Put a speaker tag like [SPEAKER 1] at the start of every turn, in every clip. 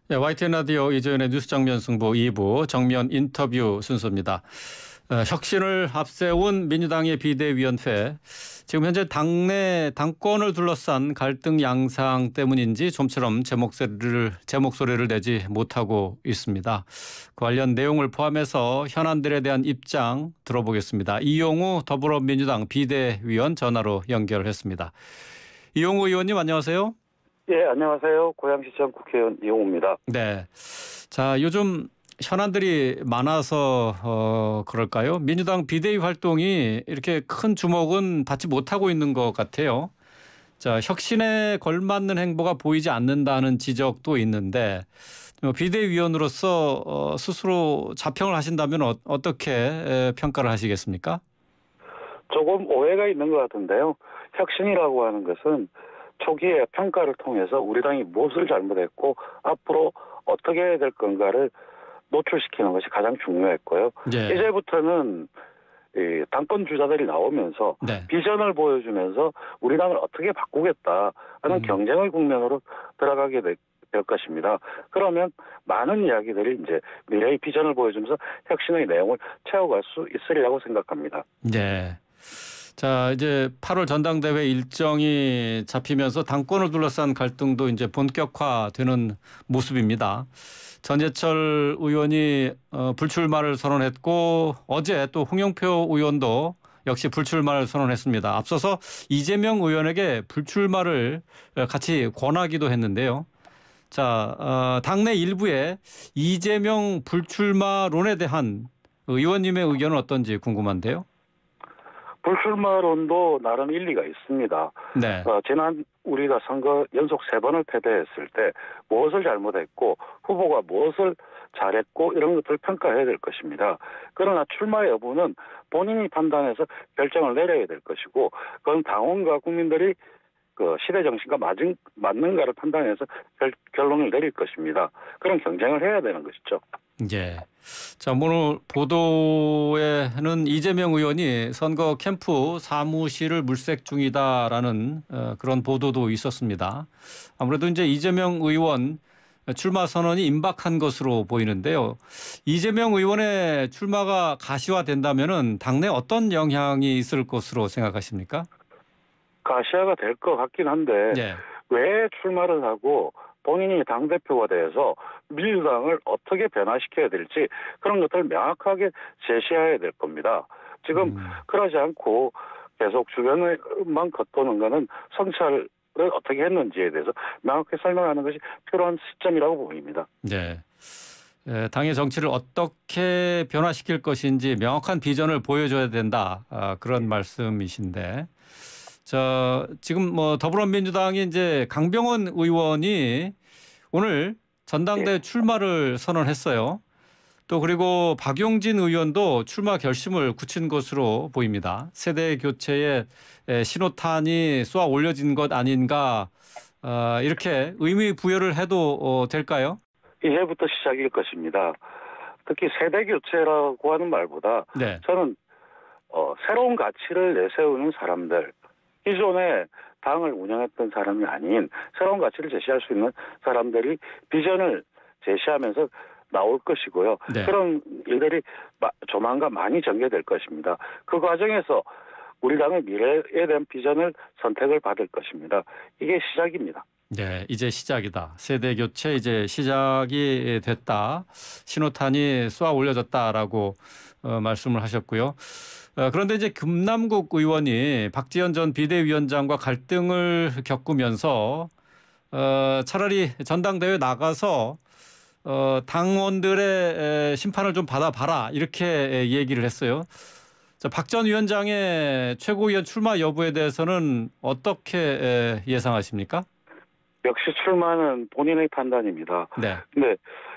[SPEAKER 1] 네, YTN 라디오 이재현의 뉴스 장면 승부 2부 정면 인터뷰 순서입니다. 혁신을 앞세운 민주당의 비대위원회. 지금 현재 당내 당권을 둘러싼 갈등 양상 때문인지 좀처럼 제 목소리를 내지 못하고 있습니다. 관련 내용을 포함해서 현안들에 대한 입장 들어보겠습니다. 이용우 더불어민주당 비대위원 전화로 연결했습니다. 이용우 의원님 안녕하세요.
[SPEAKER 2] 예, 안녕하세요. 고양시청 국회의원 이용우입니다.
[SPEAKER 1] 네. 자, 요즘 현안들이 많아서 그럴까요? 민주당 비대위 활동이 이렇게 큰 주목은 받지 못하고 있는 것 같아요. 자, 혁신에 걸맞는 행보가 보이지 않는다는 지적도 있는데 비대위원으로서 스스로 자평을 하신다면 어떻게 평가를 하시겠습니까?
[SPEAKER 2] 조금 오해가 있는 것 같은데요. 혁신이라고 하는 것은 초기에 평가를 통해서 우리 당이 무엇을 잘못했고 앞으로 어떻게 해야 될 건가를 노출시키는 것이 가장 중요했고요.
[SPEAKER 1] 네.
[SPEAKER 2] 이제부터는 이 당권 주자들이 나오면서
[SPEAKER 1] 네.
[SPEAKER 2] 비전을 보여주면서 우리 당을 어떻게 바꾸겠다 하는 경쟁의 국면으로 들어가게 될 것입니다. 그러면 많은 이야기들이 이제 미래의 비전을 보여주면서 혁신의 내용을 채워갈 수 있으리라고 생각합니다.
[SPEAKER 1] 네. 자, 이제 8월 전당대회 일정이 잡히면서 당권을 둘러싼 갈등도 이제 본격화되는 모습입니다. 전재철 의원이 불출마를 선언했고 어제 또 홍영표 의원도 역시 불출마를 선언했습니다. 앞서서 이재명 의원에게 불출마를 같이 권하기도 했는데요. 자, 당내 일부에 이재명 불출마론에 대한 의원님의 의견은 어떤지 궁금한데요.
[SPEAKER 2] 불출마론도 나름 일리가 있습니다.
[SPEAKER 1] 네.
[SPEAKER 2] 지난 우리가 선거 연속 3번을 패배했을 때 무엇을 잘못했고 후보가 무엇을 잘했고 이런 것들을 평가해야 될 것입니다. 그러나 출마 여부는 본인이 판단해서 결정을 내려야 될 것이고 그건 당원과 국민들이 그 시대 정신과 맞는가를 판단해서 결론을 내릴 것입니다. 그런 경쟁을 해야 되는 것이죠.
[SPEAKER 1] 예. 자, 오늘 보도에는 이재명 의원이 선거 캠프 사무실을 물색 중이다라는 그런 보도도 있었습니다. 아무래도 이제 이재명 의원 출마 선언이 임박한 것으로 보이는데요. 이재명 의원의 출마가 가시화된다면은 당내 어떤 영향이 있을 것으로 생각하십니까?
[SPEAKER 2] 가시화가 될 것 같긴 한데
[SPEAKER 1] 예.
[SPEAKER 2] 왜 출마를 하고 본인이 당대표가 돼서 민주당을 어떻게 변화시켜야 될지 그런 것들을 명확하게 제시해야 될 겁니다. 지금 그러지 않고 계속 주변에만 겉도는 것은 성찰을 어떻게 했는지에 대해서 명확히 설명하는 것이 필요한 시점이라고 보입니다.
[SPEAKER 1] 네. 당의 정치를 어떻게 변화시킬 것인지 명확한 비전을 보여줘야 된다. 그런 말씀이신데. 자, 지금 뭐 더불어민주당이 이제 강병원 의원이 오늘 전당대회 출마를 선언했어요. 또 그리고 박용진 의원도 출마 결심을 굳힌 것으로 보입니다. 세대 교체에 신호탄이 쏘아 올려진 것 아닌가 이렇게 의미 부여를 해도 될까요?
[SPEAKER 2] 이제부터 시작일 것입니다. 특히 세대 교체라고 하는 말보다
[SPEAKER 1] 네.
[SPEAKER 2] 저는 새로운 가치를 내세우는 사람들 기존에 당을 운영했던 사람이 아닌 새로운 가치를 제시할 수 있는 사람들이 비전을 제시하면서 나올 것이고요.
[SPEAKER 1] 네.
[SPEAKER 2] 그런 일들이 조만간 많이 전개될 것입니다. 그 과정에서 우리 당의 미래에 대한 비전을 선택을 받을 것입니다. 이게 시작입니다.
[SPEAKER 1] 네, 이제 시작이다. 세대 교체 이제 시작이 됐다. 신호탄이 쏘아 올려졌다라고 말씀을 하셨고요. 그런데 이제 김남국 의원이 박지원 전 비대위원장과 갈등을 겪으면서 차라리 전당대회 나가서 당원들의 심판을 좀 받아봐라 이렇게 얘기를 했어요. 박 전 위원장의 최고위원 출마 여부에 대해서는 어떻게 예상하십니까?
[SPEAKER 2] 역시 출마는 본인의 판단입니다.
[SPEAKER 1] 네.
[SPEAKER 2] 근데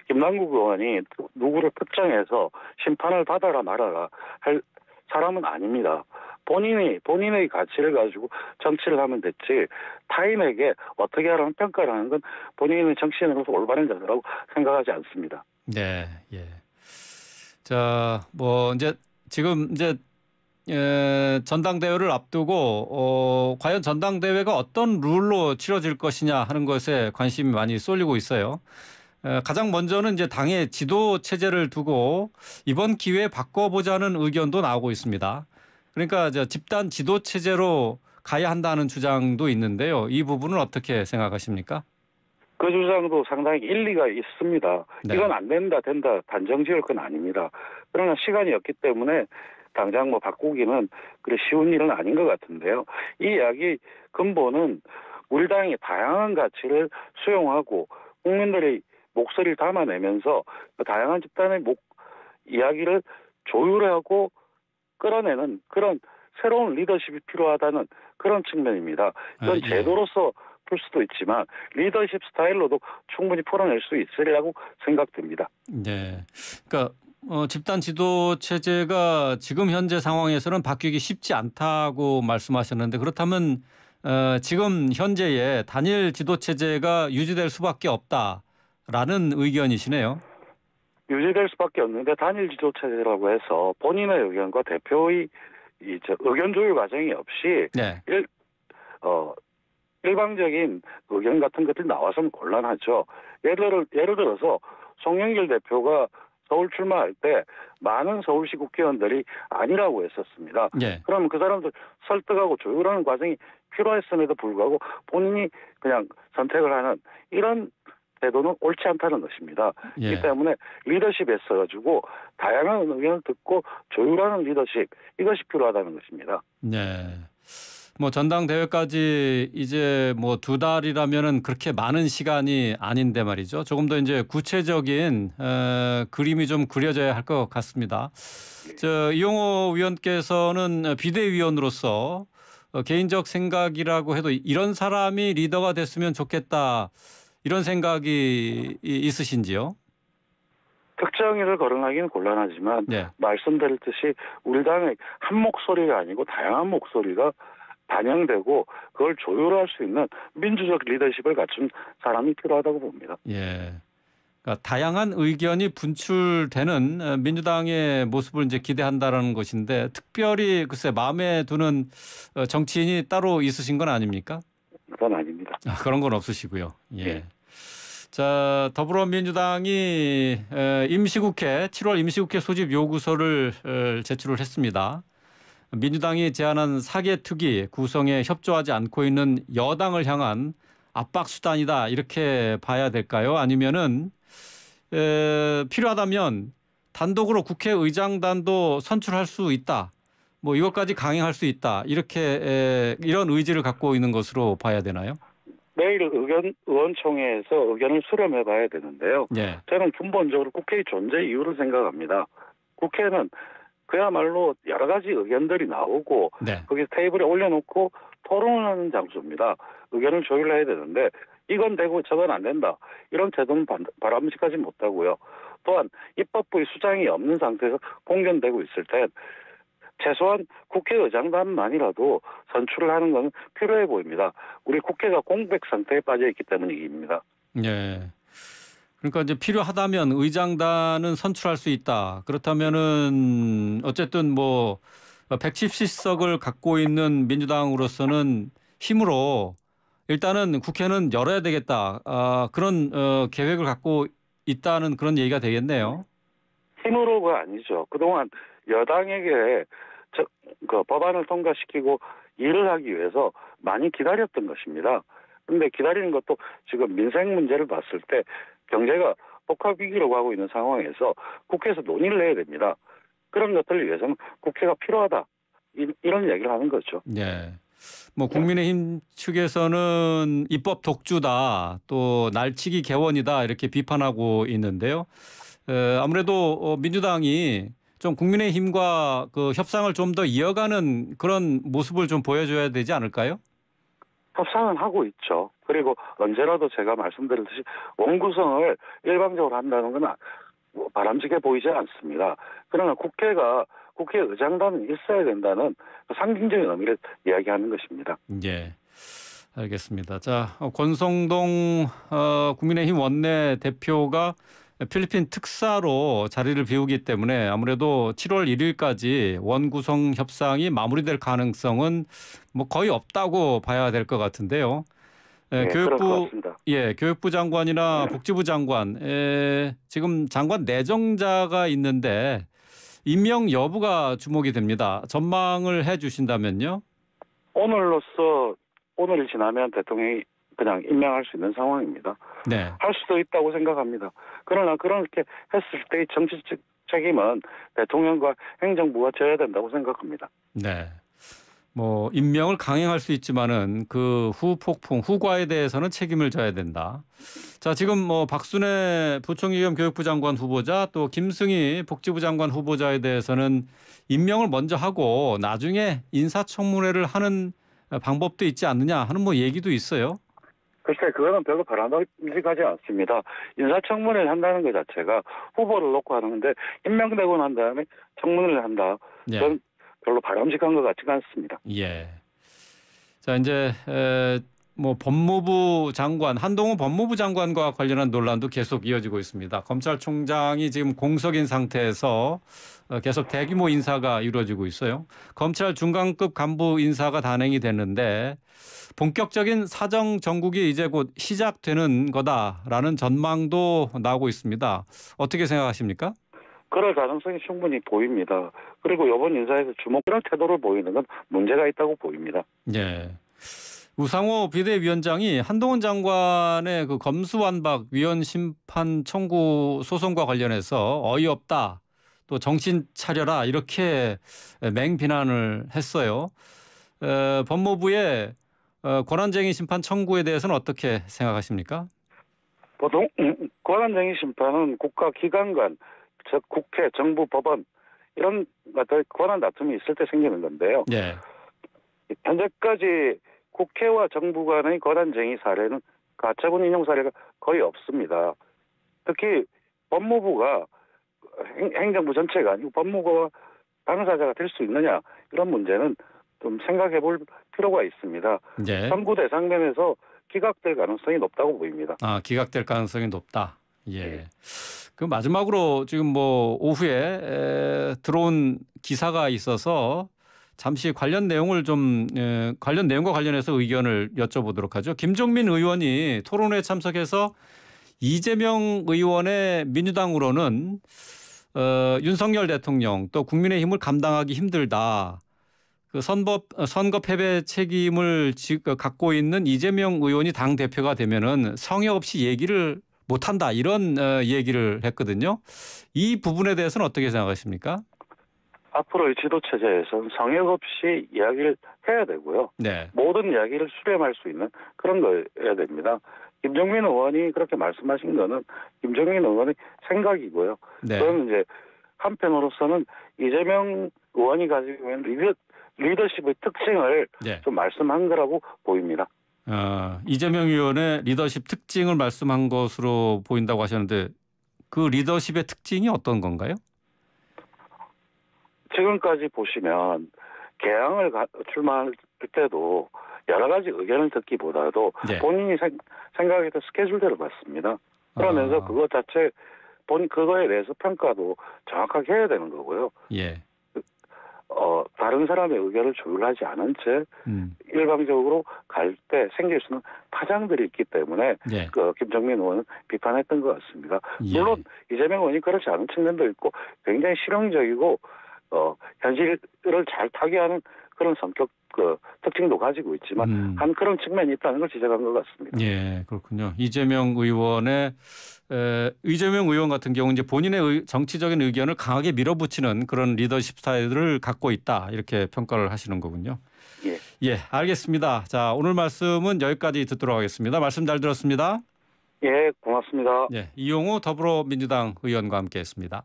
[SPEAKER 2] 김남국 의원이 누구를 특정해서 심판을 받아라 말아라 할 사람은 아닙니다. 본인의 가치를 가지고 정치를 하면 됐지 타인에게 어떻게 하라는 평가를 하는 건 본인의 정치인으로서 올바른 자세라고 생각하지 않습니다.
[SPEAKER 1] 네, 예. 자, 뭐 이제 지금 이제 전당대회를 앞두고 과연 전당대회가 어떤 룰로 치러질 것이냐 하는 것에 관심이 많이 쏠리고 있어요. 가장 먼저는 이제 당의 지도 체제를 두고 이번 기회에 바꿔보자는 의견도 나오고 있습니다. 그러니까 집단 지도 체제로 가야 한다는 주장도 있는데요. 이 부분은 어떻게 생각하십니까?
[SPEAKER 2] 그 주장도 상당히 일리가 있습니다.
[SPEAKER 1] 네.
[SPEAKER 2] 이건 안 된다, 된다, 단정 지을 건 아닙니다. 그러나 시간이 없기 때문에 당장 뭐 바꾸기는 그래 쉬운 일은 아닌 것 같은데요. 이 이야기 근본은 우리 당이 다양한 가치를 수용하고 국민들의 목소리를 담아내면서 그 다양한 집단의 이야기를 조율하고 끌어내는 그런 새로운 리더십이 필요하다는 그런 측면입니다. 이건
[SPEAKER 1] 예.
[SPEAKER 2] 제도로서 풀 수도 있지만 리더십 스타일로도 충분히 풀어낼 수 있으리라고 생각됩니다.
[SPEAKER 1] 네. 그러니까 집단 지도 체제가 지금 현재 상황에서는 바뀌기 쉽지 않다고 말씀하셨는데 그렇다면 지금 현재의 단일 지도 체제가 유지될 수밖에 없다라는 의견이시네요.
[SPEAKER 2] 유지될 수밖에 없는데 단일 지도 체제라고 해서 본인의 의견과 대표의 의견 조율 과정이 없이
[SPEAKER 1] 네.
[SPEAKER 2] 일방적인 의견 같은 것들이 나와서는 곤란하죠. 예를 들어서 송영길 대표가 서울 출마할 때 많은 서울시 국회의원들이 아니라고 했었습니다.
[SPEAKER 1] 네.
[SPEAKER 2] 그러면 그 사람들 설득하고 조율하는 과정이 필요했음에도 불구하고 본인이 그냥 선택을 하는 이런 태도는 옳지 않다는 것입니다.
[SPEAKER 1] 예.
[SPEAKER 2] 그렇기 때문에 리더십에 있어가지고 다양한 의견을 듣고 조율하는 리더십 이것이 필요하다는 것입니다.
[SPEAKER 1] 네. 뭐 전당대회까지 이제 뭐 2달이라면은 그렇게 많은 시간이 아닌데 말이죠. 조금 더 이제 구체적인 그림이 좀 그려져야 할 것 같습니다. 이용호 위원께서는 비대위원으로서 개인적 생각이라고 해도 이런 사람이 리더가 됐으면 좋겠다 이런 생각이 있으신지요?
[SPEAKER 2] 특정인을 거론하기는 곤란하지만
[SPEAKER 1] 네.
[SPEAKER 2] 말씀드렸듯이 우리 당의 한 목소리가 아니고 다양한 목소리가 반영되고 그걸 조율할 수 있는 민주적 리더십을 갖춘 사람이 필요하다고 봅니다.
[SPEAKER 1] 예. 그러니까 다양한 의견이 분출되는 민주당의 모습을 이제 기대한다라는 것인데 특별히 글쎄 마음에 드는 정치인이 따로 있으신 건 아닙니까?
[SPEAKER 2] 그건 아닙니다.
[SPEAKER 1] 그런 건 없으시고요. 예.
[SPEAKER 2] 네.
[SPEAKER 1] 자, 더불어민주당이 임시국회 7월 임시국회 소집 요구서를 제출을 했습니다. 민주당이 제안한 사개특위 구성에 협조하지 않고 있는 여당을 향한 압박 수단이다 이렇게 봐야 될까요? 아니면은 필요하다면 단독으로 국회의장단도 선출할 수 있다. 뭐 이것까지 강행할 수 있다. 이렇게 이런 의지를 갖고 있는 것으로 봐야 되나요?
[SPEAKER 2] 내일 의원총회에서 의견을 수렴해 봐야 되는데요.
[SPEAKER 1] 네.
[SPEAKER 2] 저는 근본적으로 국회의 존재 이유를 생각합니다. 국회는 그야말로 여러 가지 의견들이 나오고
[SPEAKER 1] 네.
[SPEAKER 2] 거기 테이블에 올려놓고 토론하는 장소입니다. 의견을 조율해야 되는데 이건 되고 저건 안 된다. 이런 태도는 바람직하지 못하고요. 또한 입법부의 수장이 없는 상태에서 공견되고 있을 때 최소한 국회의장단만이라도 선출을 하는 것은 필요해 보입니다. 우리 국회가 공백 상태에 빠져 있기 때문입니다.
[SPEAKER 1] 네. 그러니까 이제 필요하다면 의장단은 선출할 수 있다. 그렇다면은 어쨌든 뭐 170석을 갖고 있는 민주당으로서는 힘으로 일단은 국회는 열어야 되겠다. 그런 계획을 갖고 있다는 그런 얘기가 되겠네요.
[SPEAKER 2] 힘으로가 아니죠. 그동안 여당에게 그 법안을 통과시키고 일을 하기 위해서 많이 기다렸던 것입니다. 그런데 기다리는 것도 지금 민생 문제를 봤을 때 경제가 복합 위기로 가고 있는 상황에서 국회에서 논의를 해야 됩니다. 그런 것들을 위해서는 국회가 필요하다. 이런 얘기를 하는 거죠.
[SPEAKER 1] 네. 뭐 국민의힘 측에서는 입법 독주다, 또 날치기 개원이다 이렇게 비판하고 있는데요. 아무래도 민주당이 좀 국민의힘과 그 협상을 좀 더 이어가는 그런 모습을 좀 보여줘야 되지 않을까요?
[SPEAKER 2] 협상은 하고 있죠. 그리고 언제라도 제가 말씀드렸듯이 원구성을 일방적으로 한다는 건 바람직해 보이지 않습니다. 그러나 국회 의장단은 있어야 된다는 상징적인 의미를 이야기하는 것입니다.
[SPEAKER 1] 예, 알겠습니다. 자, 권성동 국민의힘 원내대표가 필리핀 특사로 자리를 비우기 때문에 아무래도 7월 1일까지 원구성 협상이 마무리될 가능성은 뭐 거의 없다고 봐야 될 것 같은데요.
[SPEAKER 2] 그럴 것 같습니다.
[SPEAKER 1] 교육부 장관이나 복지부 장관, 지금 장관 내정자가 있는데 임명 여부가 주목이 됩니다. 전망을 해주신다면요?
[SPEAKER 2] 오늘이 지나면 대통령이 그냥 임명할 수 있는 상황입니다.
[SPEAKER 1] 네.
[SPEAKER 2] 할 수도 있다고 생각합니다. 그러나 그렇게 했을 때의 정치적 책임은 대통령과 행정부가 져야 된다고 생각합니다.
[SPEAKER 1] 네. 뭐 임명을 강행할 수 있지만은 그 후폭풍 후과에 대해서는 책임을 져야 된다. 자, 지금 뭐 박순애 부총리 겸 교육부 장관 후보자 또 김승희 복지부 장관 후보자에 대해서는 임명을 먼저 하고 나중에 인사청문회를 하는 방법도 있지 않느냐 하는 뭐 얘기도 있어요.
[SPEAKER 2] 글쎄, 그거는 별로 바람직하지 않습니다. 인사청문회를 한다는 것 자체가 후보를 놓고 하는 건데 임명되고 난 다음에 청문회를 한다. 그건 별로 바람직한 것 같지가 않습니다.
[SPEAKER 1] 예. 자, 이제 뭐 법무부 장관 한동훈 법무부 장관과 관련한 논란도 계속 이어지고 있습니다. 검찰총장이 지금 공석인 상태에서 계속 대규모 인사가 이루어지고 있어요. 검찰 중간급 간부 인사가 단행이 됐는데 본격적인 사정 정국이 이제 곧 시작되는 거다라는 전망도 나오고 있습니다. 어떻게 생각하십니까?
[SPEAKER 2] 그럴 가능성이 충분히 보입니다. 그리고 이번 인사에서 주목하는 태도를 보이는 건 문제가 있다고 보입니다.
[SPEAKER 1] 예. 우상호 비대위원장이 한동훈 장관의 그 검수완박 위헌 심판 청구 소송과 관련해서 어이없다, 또 정신 차려라 이렇게 맹비난을 했어요. 법무부의 권한쟁의 심판 청구에 대해서는 어떻게 생각하십니까?
[SPEAKER 2] 보통 권한쟁의 심판은 국가기관간, 즉 국회, 정부, 법원 이런 권한 다툼이 있을 때 생기는 건데요.
[SPEAKER 1] 네.
[SPEAKER 2] 현재까지 국회와 정부 간의 권한쟁의 사례는 가처분 인용 사례가 거의 없습니다. 특히 법무부가 행정부 전체가 아니고 법무부가 당사자가 될 수 있느냐 이런 문제는 좀 생각해 볼 필요가 있습니다.
[SPEAKER 1] 네.
[SPEAKER 2] 청구 대상 면에서 기각될 가능성이 높다고 보입니다.
[SPEAKER 1] 아, 기각될 가능성이 높다. 예. 그 마지막으로 지금 뭐 오후에 들어온 기사가 있어서 잠시 관련 내용을 관련 내용과 관련해서 의견을 여쭤보도록 하죠. 김종민 의원이 토론회에 참석해서 이재명 의원의 민주당으로는 윤석열 대통령 또 국민의힘을 감당하기 힘들다. 그 선거 패배 책임을 갖고 있는 이재명 의원이 당 대표가 되면은 성의 없이 얘기를 못한다 이런 얘기를 했거든요. 이 부분에 대해서는 어떻게 생각하십니까?
[SPEAKER 2] 앞으로의 지도 체제에서는 성역 없이 이야기를 해야 되고요.
[SPEAKER 1] 네.
[SPEAKER 2] 모든 이야기를 수렴할 수 있는 그런 거여야 됩니다. 김종민 의원이 그렇게 말씀하신 거는 김종민 의원의 생각이고요.
[SPEAKER 1] 네.
[SPEAKER 2] 그러면 이제 한편으로서는 이재명 의원이 가지고 있는 리더십의 특징을
[SPEAKER 1] 네.
[SPEAKER 2] 좀 말씀한 거라고 보입니다.
[SPEAKER 1] 이재명 의원의 리더십 특징을 말씀한 것으로 보인다고 하셨는데 그 리더십의 특징이 어떤 건가요?
[SPEAKER 2] 지금까지 보시면 개항을 출마할 때도 여러 가지 의견을 듣기보다도
[SPEAKER 1] 네.
[SPEAKER 2] 본인이 생각했던 스케줄대로 갔습니다. 그러면서 그것 자체 그거에 대해서 평가도 정확하게 해야 되는 거고요.
[SPEAKER 1] 예.
[SPEAKER 2] 다른 사람의 의견을 조율하지 않은 채 일방적으로 갈 때 생길 수 있는 파장들이 있기 때문에
[SPEAKER 1] 예.
[SPEAKER 2] 김정민 의원은 비판했던 것 같습니다.
[SPEAKER 1] 예.
[SPEAKER 2] 물론 이재명 의원이 그렇지 않은 측면도 있고 굉장히 실용적이고 현실을 잘 타개하는 그런 성격 특징도 가지고 있지만 한 그런 측면이 있다는 걸 지적한 것 같습니다.
[SPEAKER 1] 예, 그렇군요. 이재명 의원 같은 경우 이제 본인의 정치적인 의견을 강하게 밀어붙이는 그런 리더십 스타일을 갖고 있다 이렇게 평가를 하시는 거군요.
[SPEAKER 2] 예,
[SPEAKER 1] 알겠습니다. 자, 오늘 말씀은 여기까지 듣도록 하겠습니다. 말씀 잘 들었습니다.
[SPEAKER 2] 예, 고맙습니다.
[SPEAKER 1] 이용우 더불어민주당 의원과 함께했습니다.